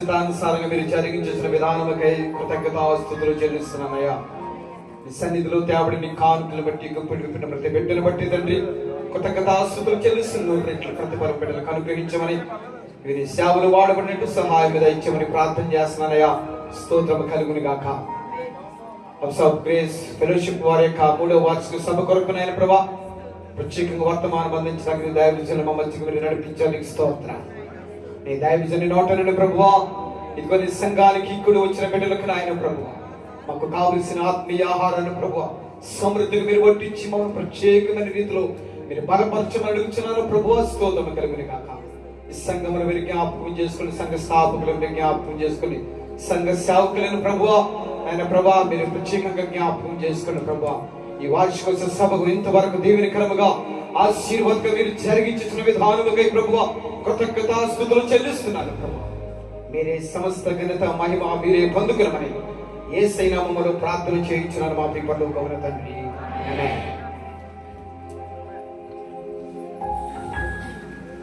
చిత్తానుసారంగా మీరు జరిగించేసిన విధానముకై కృతజ్ఞతాస్తుతులు చెల్లిస్తున్నామయ్యా. నీ సన్నిధిలో తేబడిని కానుకలు బట్టి గుప్పిడి విప్పిన ప్రతి బిడ్డను బట్టి తండ్రి కృతజ్ఞతాస్తుతులు చెల్లిస్తున్నావు. రెట్లు ప్రతిఫలం బిడ్డలకు అనుగ్రహించమని వీరి సేవలు వాడబడినట్టు సహాయం మీద ఇచ్చామని ప్రార్థన చేస్తున్నానయ్యా. స్తోత్రం కలుగును గాక. హౌస్ ఆఫ్ గ్రేస్ ఫెలోషిప్ వారి యొక్క 3వ వార్షిక సభ కొరకు నాయన ప్రభా ప్రత్యేకంగా వర్తమానం అందించడానికి దైవజనులు మమ్మల్ని మీరు నడిపించడానికి స్తోత్రం. నీ దైవజని నోట నుండి ప్రభువా ఇదిగో నీ సంఘానికి ఇక్కడ వచ్చిన బిడ్డలకు నాయన ప్రభువా మాకు కావలసిన ఆత్మీయ ఆహారాన్ని ప్రభువా సమృద్ధిగా మీరు వడ్డించి మమ్మల్ని ప్రత్యేకమైన రీతిలో మీరు బలపరచమని అడుగుతున్నాను ప్రభువా. స్తోత్రం కలుగును గాక. ఈ సంఘమును మీరు జ్ఞాపకం చేసుకుని సంఘ స్థాపకులను మీరు జ్ఞాపకం చేసుకుని సంఘ సేవకులను ప్రభువా ఆయన ప్రభా మీరు ప్రత్యేకంగా జ్ఞాపకం చేసుకున్న ప్రభువా ఈ వార్షికోత్సవ సభకు ఇంతవరకు దీవెనకరముగా ఆశీర్వాదంగా మీరు జరిగించిన విధానముకై ప్రభువా కృతజ్ఞతాస్తుతులు చెల్లిస్తున్నాను ప్రభువా. మీరే సమస్త ఘనత మహిమ మీరే పొందుకునమని యేసయ్య నామములో ప్రార్థన చేయించున్నాను మా పరలోకమున తండ్రి. ఆమేన్.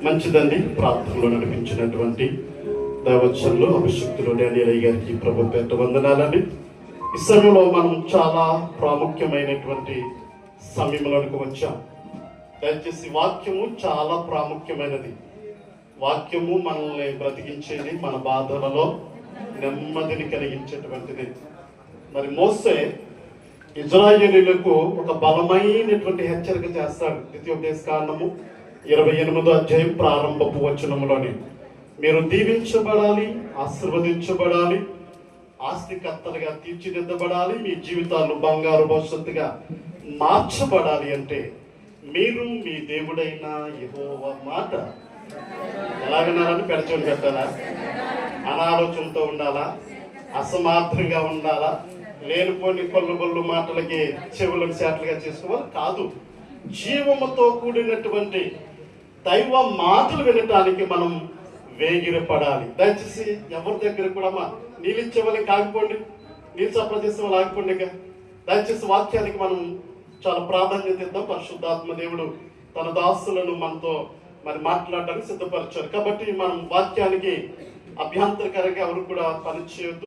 మంచిదండి. ప్రార్థనలో నడిపించినటువంటి దైవజనులు అభిషక్తులు డానియల్ గారికి ప్రభు పేట వందనాలండి. ఈ సమయంలో మనం చాలా ప్రాముఖ్యమైనటువంటి సమయంలోనికి వచ్చాం. దయచేసి వాక్యము చాలా ప్రాముఖ్యమైనది. వాక్యము మనల్ని బ్రతికించేది, మన బాధలలో నెమ్మదిని కలిగించేటువంటిది. మరి మోసే ఇజ్రాయేలీయులకు ఒక బలమైనటువంటి హెచ్చరిక చేస్తాడు. ద్వితీయోపదేశకాండము 28వ అధ్యాయం ప్రారంభపు వచనములోని మీరు దీవించబడాలి, ఆశీర్వదించబడాలి, ఆస్తికర్తలుగా తీర్చిదిద్దబడాలి, మీ జీవితాలు బంగారు భవిష్యత్తుగా మార్చబడాలి అంటే మీరు మీ దేవుడైన యెహోవా మాట ఎలాగన్నారని పెడచోని పెట్టాలా? అనాలోచనతో ఉండాలా? అసమార్థంగా ఉండాలా? లేనిపోని కొల్లు మాటలకి చెవులను శాట్లుగా చేసుకోవాలి కాదు. జీవముతో కూడినటువంటి దైవ మాటలు వినటానికి మనం వేగిరపడాలి. దయచేసి ఎవరి దగ్గర కూడా నీళ్ళు ఇచ్చే వాళ్ళకి ఆగిపోండి, నీళ్ళు సప్లై చేసే వాళ్ళు ఆగిపోండి. దయచేసి వాక్యానికి మనం చాలా ప్రాధాన్యత ఇద్దాం. పరిశుద్ధాత్మ దేవుడు తన దాసులను మనతో మరి మాట్లాడడానికి సిద్ధపరిచారు. కాబట్టి మనం వాక్యానికి అభ్యంతరకరంగా ఎవరు కూడా పనిచేయొద్దు.